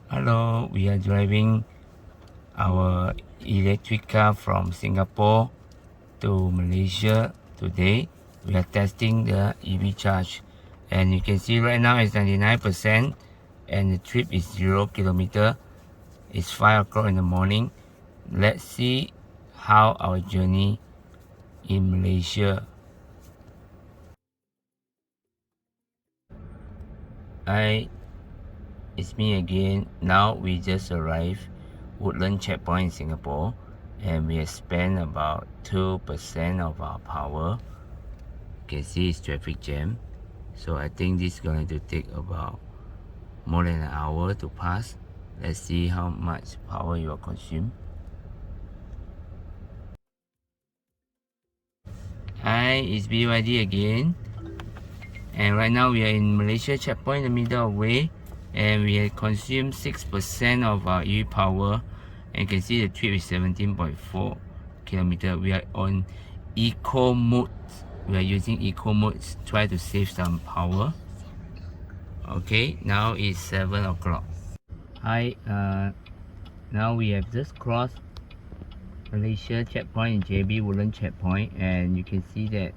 Hello, we are driving our electric car from Singapore to Malaysia today. We are testing the EV charge, and you can see right now it's 99% and the trip is 0 kilometer. It's 5 o'clock in the morning. Let's see how our journey in Malaysia. Hi, it's me again. Now we just arrived Woodland checkpoint in Singapore, and we have spent about 2% of our power. You can see it's traffic jam, so I think this is going to take about more than an hour to pass. Let's see how much power you will consume. Hi, it's BYD again, and right now we are in Malaysia checkpoint in the middle of way, and we have consumed 6% of our EV power, and you can see the trip is 17.4 kilometer. We are on eco mode. We are using eco mode to try to save some power. Okay, now it's 7 o'clock. Hi, now we have just crossed Malaysia checkpoint in JB Woodland checkpoint, and you can see that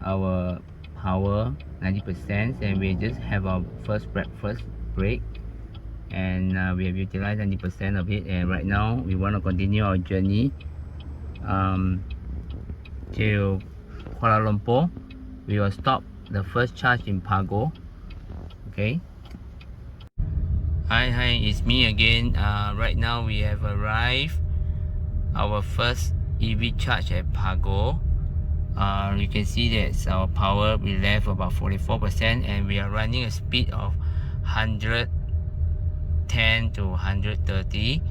our power 90%, and we just have our first breakfast break, and we have utilized 90% of it, and right now we want to continue our journey to Kuala Lumpur. We will stop the first charge in Pago. Okay. Hi, it's me again. Right now we have arrived our first EV charge at Pago. You can see that our power, we left about 44%, and we are running a speed of 110 to 130,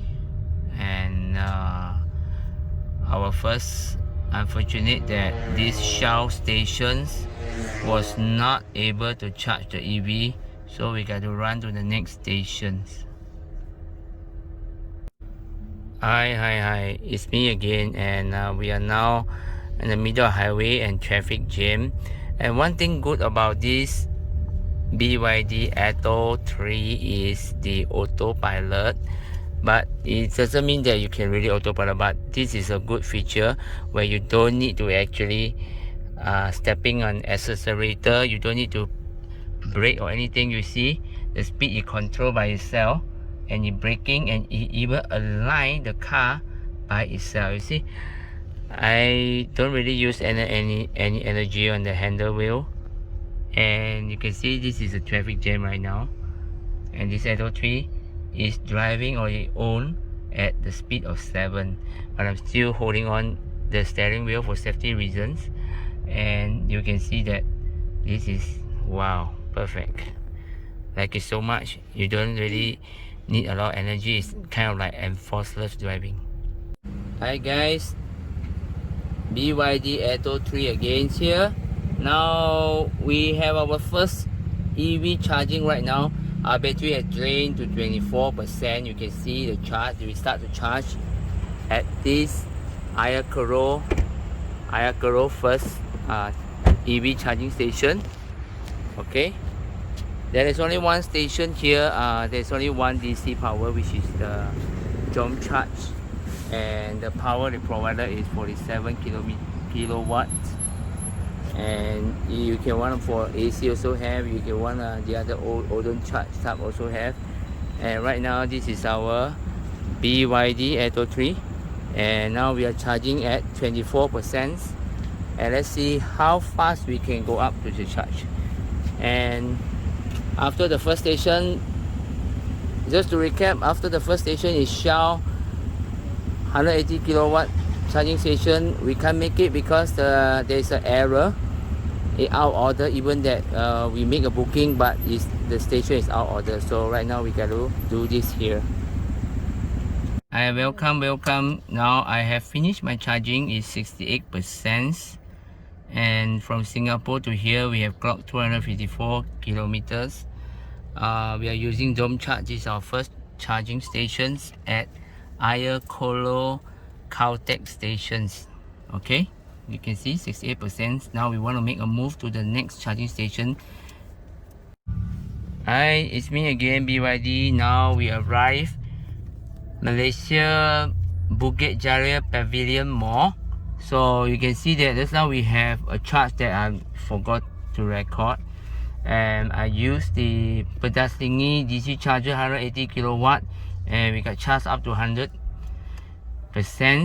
and our first unfortunate that these Shell stations was not able to charge the EV, so we got to run to the next stations. Hi, it's me again, and we are now in the middle of highway and traffic jam. And one thing good about this BYD Atto 3 is the autopilot, but it doesn't mean that you can really autopilot, but this is a good feature where you don't need to actually stepping on accelerator. You don't need to brake or anything. You see the speed you control by itself, and you braking, and it even align the car by itself. You see, I don't really use any energy on the handle wheel, and you can see this is a traffic jam right now, and this Atto 3 is driving on its own at the speed of 7, but I'm still holding on the steering wheel for safety reasons, and you can see that this is wow, perfect. Like it so much. You don't really need a lot of energy. It's kind of like enforceless driving. Hi guys, BYD Atto 3 again here. Now we have our first EV charging right now. Our battery has drained to 24%. You can see the charge. We start to charge at this Ayer Keroh first EV charging station. Okay, there is only one station here. There's only one DC power, which is the Dome charge, and the power they provided is 47 kilowatts. And you can want for AC also have. You can want the other older charge type also have. And right now this is our BYD Atto 3, and now we are charging at 24%, and let's see how fast we can go up to the charge. And after the first station, just to recap, after the first station is Shell 180 kilowatt charging station. We can't make it because there's an error, out of order, even that we make a booking, but the station is out of order. So right now we got to do this here. Hi, welcome. Now I have finished my charging. Is 68%, and from Singapore to here we have clocked 254 kilometers. We are using Dome Charge. This is our first charging stations at Ayer Caltex stations. Okay, you can see 68%. Now we want to make a move to the next charging station. Hi, it's me again, BYD. Now we arrive Malaysia Bukit Jalil Pavilion Mall. So you can see that just now we have a charge that I forgot to record, and I used the Pedas Linggi DC charger 180 kilowatt, and we got charged up to 100%,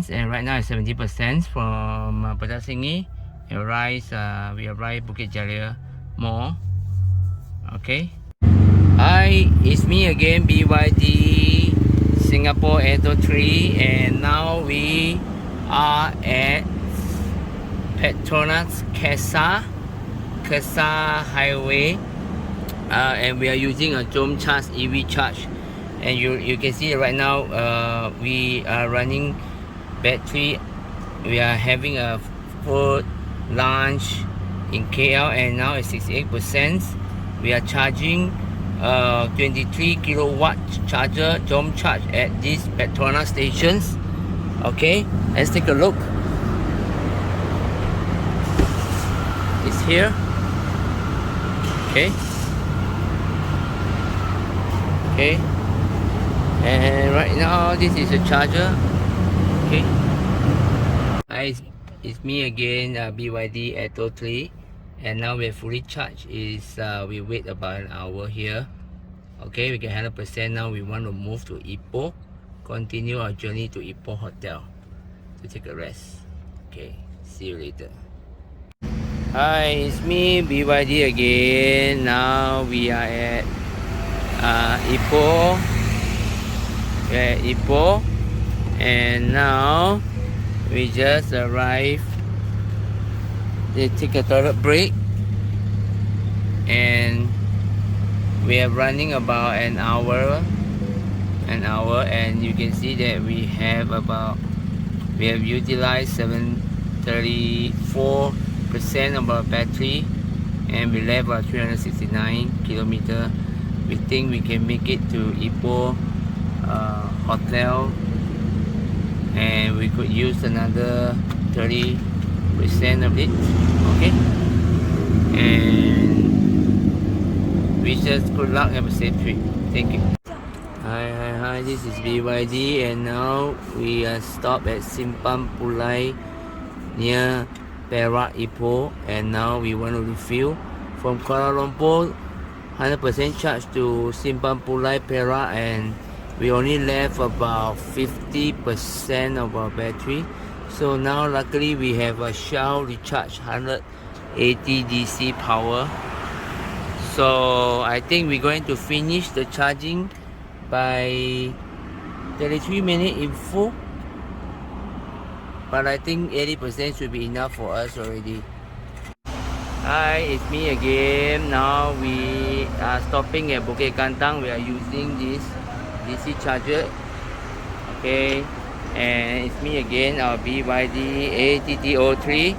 and right now it's 70% from Pedas Linggi. We arrived Bukit Jalil Mall. Okay. Hi, it's me again, BYD Singapore Atto 3, and now we are at Petronas KESAS highway, and we are using a Jom charge EV charge, and you can see right now we are running battery. We are having a food lunch in KL, and now it's 68%. We are charging 23 kilowatt charger Jom charge at these Petronas stations. Okay, let's take a look. It's here. Okay, and right now this is a charger. Okay, it's me again, BYD Atto 3, and now we're fully charged. We wait about an hour here. Okay, we get 100%. Now we want to move to Ipoh, continue our journey to Ipoh Hotel to take a rest. Okay, see you later. Hi, it's me, BYD again. Now we are at Ipoh. We're at Ipoh, and now we just arrived. They take a toilet break, and we are running about an hour, and you can see that we have utilized 34% of our battery, and we left about 369 kilometers. We think we can make it to Ipoh Hotel, and we could use another 30% of it. Okay, and wish us good luck, have a safe trip. Thank you. Hi, this is BYD, and now we are stopped at Simpang Pulai near Perak, Ipoh, and now we want to refuel from Kuala Lumpur 100% charge to Simpang Pulai, Perak, and we only left about 50% of our battery. So now luckily we have a Shell recharge 180 DC power. So I think we're going to finish the charging by 33 minutes in full, but I think 80% should be enough for us already. Hi, it's me again. Now we are stopping at Bukit Gantang. We are using this DC charger. Okay, and it's me again, our BYD Atto 3,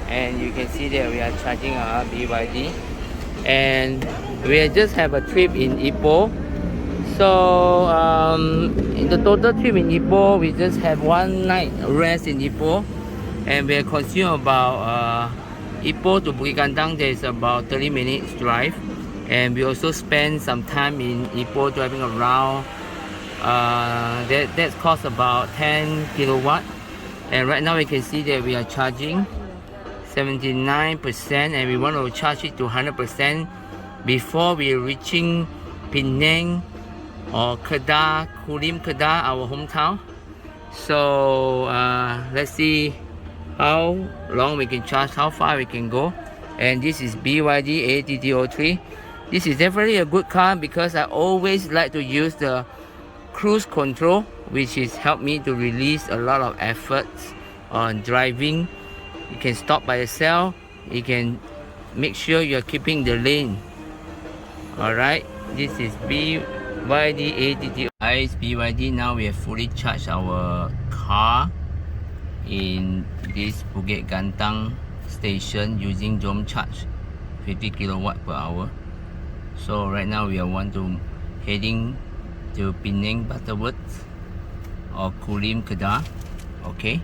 and you can see that we are charging our BYD, and we just have a trip in Ipoh. So in the total trip in Ipoh, we just have one night rest in Ipoh, and we consume about Ipoh to Bukit Gantang. There's about 30 minutes drive, and we also spend some time in Ipoh driving around. That costs about 10 kilowatt, and right now we can see that we are charging 79%, and we want to charge it to 100% before we are reaching Penang or Kedah, Kulim, Kedah, our hometown. So let's see how long we can charge, how far we can go. And this is BYD Atto 3. This is definitely a good car because I always like to use the cruise control, which is helped me to release a lot of efforts on driving. You can stop by yourself, you can make sure you're keeping the lane. Alright, this is BYD Atto. Hi, it's BYD. Now we have fully charged our car in this Bukit Gantang station using Jom charge 50 kilowatt per hour. So right now we are heading to Penang, Butterworth or Kulim, Kedah. Okay.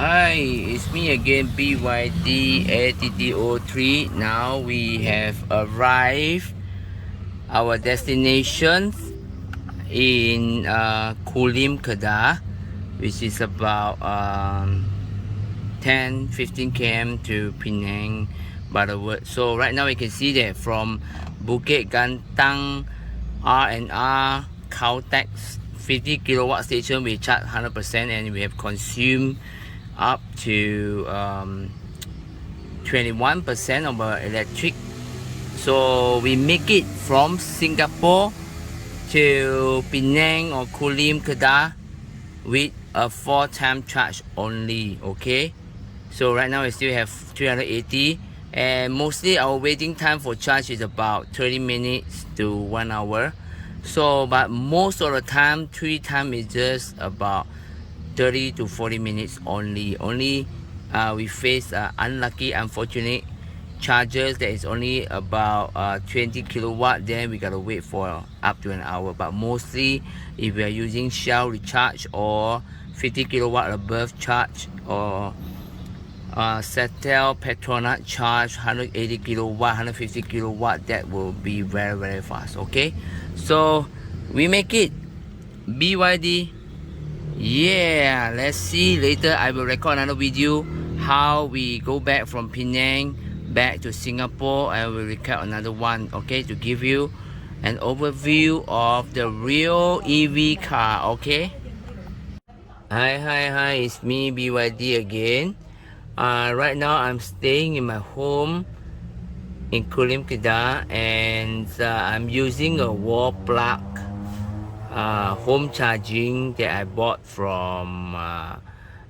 Hi, it's me again, BYD Atto 3. Now we have arrived our destination in Kulim, Kedah, which is about 10-15 km to Penang, Butterworth. So right now we can see that from Bukit, Gantang, R&R, Caltex 50 kilowatt station, we charge 100%, and we have consumed up to 21% of our electric. So we make it from Singapore to Penang or Kulim, Kedah with a 4-time charge only. Okay, so right now we still have 380, and mostly our waiting time for charge is about 30 minutes to 1 hour. So but most of the time 3 times is just about 30 to 40 minutes only. We face unlucky, unfortunate chargers that is only about 20 kilowatt, then we gotta wait for up to an hour. But mostly if we are using Shell recharge or 50 kilowatt above charge, or Settle Petronas charge 180 kilowatt, 150 kilowatt, that will be very fast. Okay, so we make it BYD. Yeah, let's see later. I will record another video how we go back from Penang back to Singapore. I will record another one, okay, to give you an overview of the real EV car. Okay, hi, it's me, BYD again. Right now I'm staying in my home in Kulim, Kedah, and I'm using a wall plug home charging that I bought from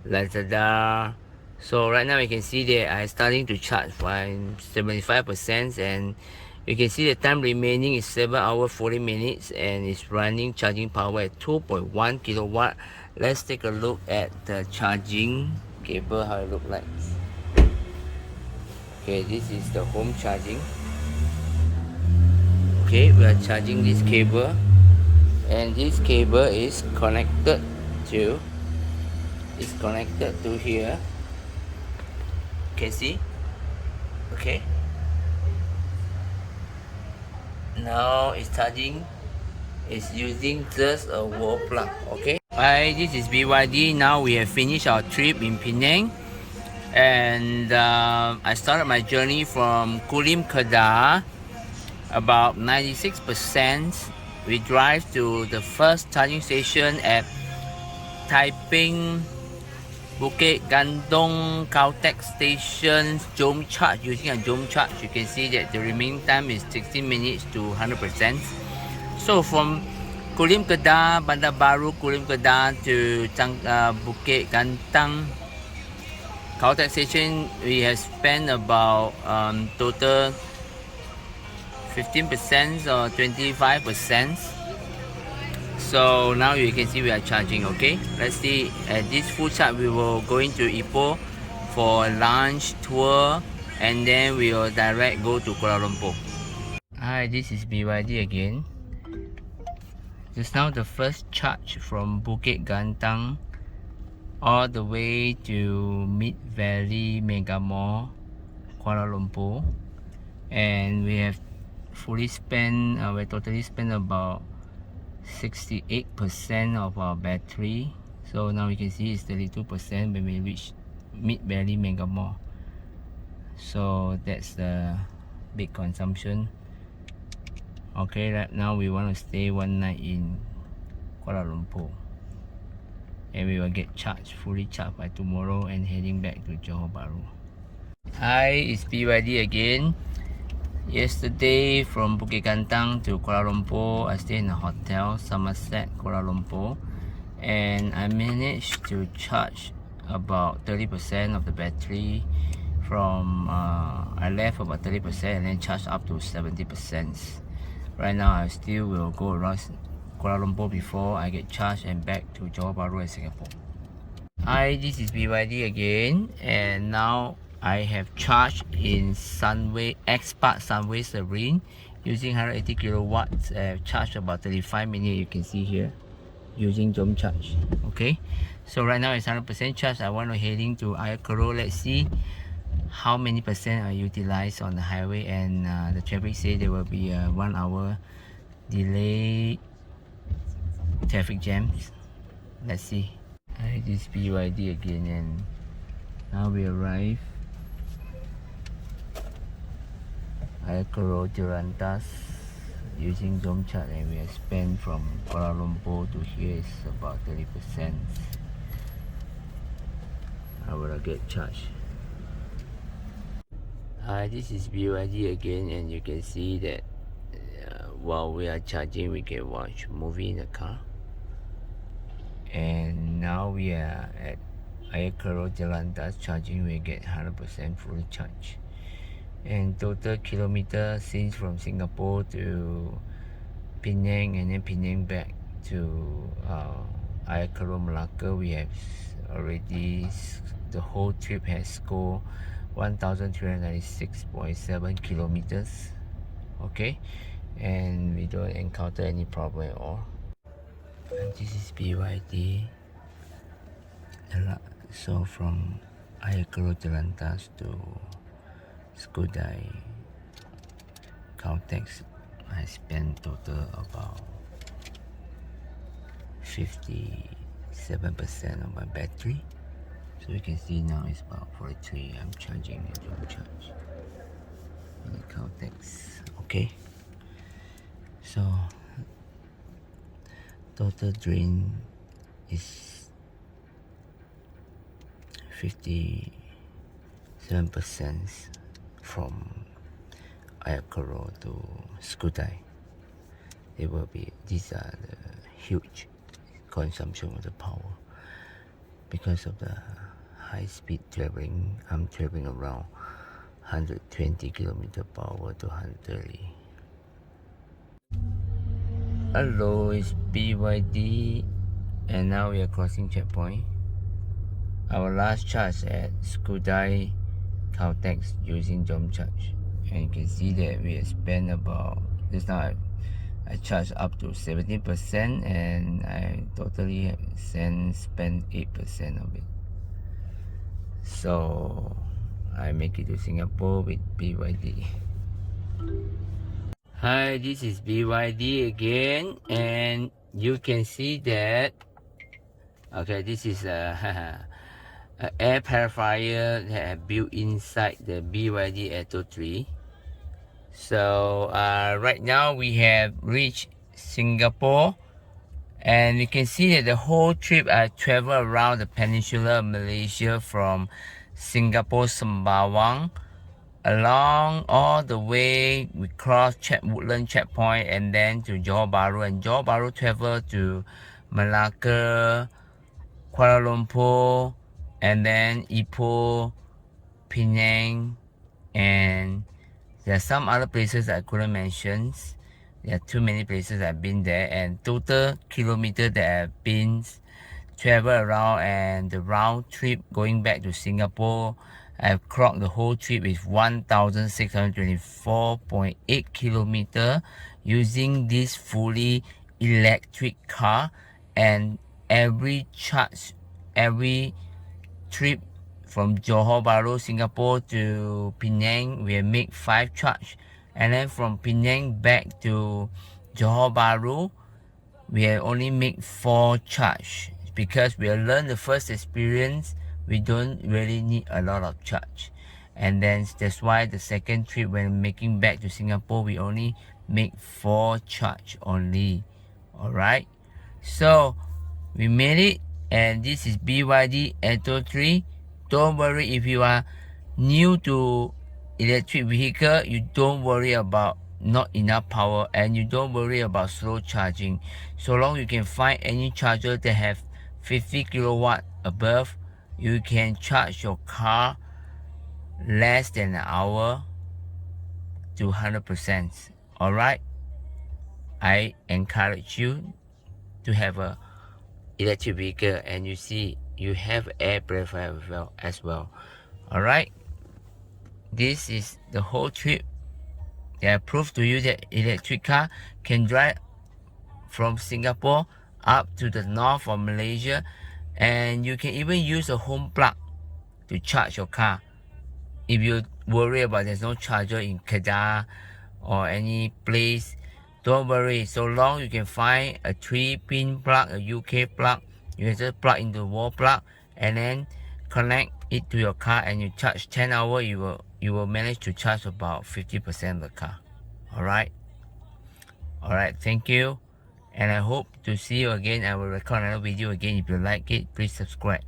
Lazada. So right now you can see that I'm starting to charge from 75%, and you can see the time remaining is 7 hours 40 minutes, and it's running charging power at 2.1 kilowatt. Let's take a look at the charging cable, how it look like. Okay, this is the home charging. Okay, we are charging this cable, and this cable is connected to here. You can see. Okay, now it's charging. It's using just a wall plug. Okay, hi, this is BYD. Now we have finished our trip in Penang, and I started my journey from Kulim, Kedah. About 96%. We drive to the first charging station at Taiping, Bukit, Gantang, Caltex station, Jom charge, using a Jom charge. You can see that the remaining time is 16 minutes to 100%. So from Kulim, Kedah, Bandar Baru, Kulim, Kedah to Bukit, Gantang, Caltex station, we have spent about total 15% or 25%. So now you can see we are charging. Okay, let's see. At this full charge, we will go into Ipoh for lunch tour, and then we will direct go to Kuala Lumpur. Hi, this is BYD again. Just now the first charge from Bukit, Gantang all the way to Mid Valley Mega Mall, Kuala Lumpur, and we have fully spent, we totally spent about 68% of our battery. So now you can see it's 32% when we reach Mid Valley Mega Mall. So that's the big consumption. Okay, right now we want to stay one night in Kuala Lumpur, and we will get charged, fully charged by tomorrow, and heading back to Johor Bahru. Hi, it's BYD again. Yesterday from Bukit Gantang to Kuala Lumpur, I stayed in a hotel, Somerset, Kuala Lumpur, and I managed to charge about 30% of the battery. From I left about 30% and then charged up to 70%. Right now I still will go around Kuala Lumpur before I get charged and back to Johor Bahru and Singapore. Hi, this is BYD again, and now I have charged in Sunway X-Park Sunway Serene using 180 kilowatts. Charged about 35 minutes. You can see here. using Jom charge. Okay, so right now it's 100% charged. I want to heading to Ayer Keroh. Let's see how many percent are utilized on the highway, and the traffic say there will be a 1 hour delay traffic jams. Let's see. This BYD again, and now we arrive Ayer Keroh Jerantas using Jom charge, and we have spent from Kuala Lumpur to here is about 30%. I will get charged. This is BYD again, and you can see that while we are charging we can watch movie in the car. And now we are at Ayer Keroh Jerantas charging, we get 100% fully charged. And total kilometer since from Singapore to Penang and then Penang back to Ayer Keroh Malacca, we have already, the whole trip has scored 1,396.7 kilometers. Okay, and we don't encounter any problem at all. And this is BYD. So from Ayer Keroh Jerantas to Skudai Caltex, I spent total about 57% of my battery. So you can see now it's about 43. I'm charging the Jom charge on the Caltex. Okay, so total drain is 57% from Ayer Keroh to Skudai. It will be, these are the huge consumption of the power because of the high speed traveling. I'm traveling around 120 km per hour to 130. Hello, it's BYD, and now we are crossing checkpoint. Our last charge at Skudai Caltex using Jom charge, and you can see that we have spent about, just now I charged up to 17%, and I totally spent 8% of it. So I make it to Singapore with BYD. Hi, this is BYD again, and you can see that, okay, this is a air purifier that I built inside the BYD Atto 3. So right now we have reached Singapore, and you can see that the whole trip I travel around the peninsula of Malaysia from Singapore Sembawang along all the way. We cross Woodland checkpoint and then to Johor Bahru, and Johor Bahru travel to Malacca, Kuala Lumpur, and then Ipoh, Penang, and there are some other places I couldn't mention. There are too many places I've been there, and total kilometer that I've been travel around, and the round trip going back to Singapore, I've clocked the whole trip with 1,624.8 kilometer using this fully electric car. And every charge, every trip from Johor Bahru, Singapore to Penang, we make 5 charge, and then from Penang back to Johor Bahru, we have only make 4 charge, because we learned the first experience we don't really need a lot of charge. And then that's why the second trip when making back to Singapore, we only make 4 charge only. Alright, so we made it, and this is BYD Atto 3. Don't worry if you are new to electric vehicle, you don't worry about not enough power, and you don't worry about slow charging. So long you can find any charger that have 50 kilowatt above, you can charge your car less than an hour to 100%. Alright, I encourage you to have a electric vehicle, and you see you have air purifier as well. Alright, this is the whole trip that I proved to you that electric car can drive from Singapore up to the north of Malaysia, and you can even use a home plug to charge your car. If you worry about there's no charger in Kedah or any place, don't worry. So long you can find a 3-pin plug, a UK plug, you can just plug into the wall plug and then connect it to your car, and you charge 10 hours, you will manage to charge about 50% of the car. Alright, thank you, and I hope to see you again. I will record another video again. If you like it, please subscribe.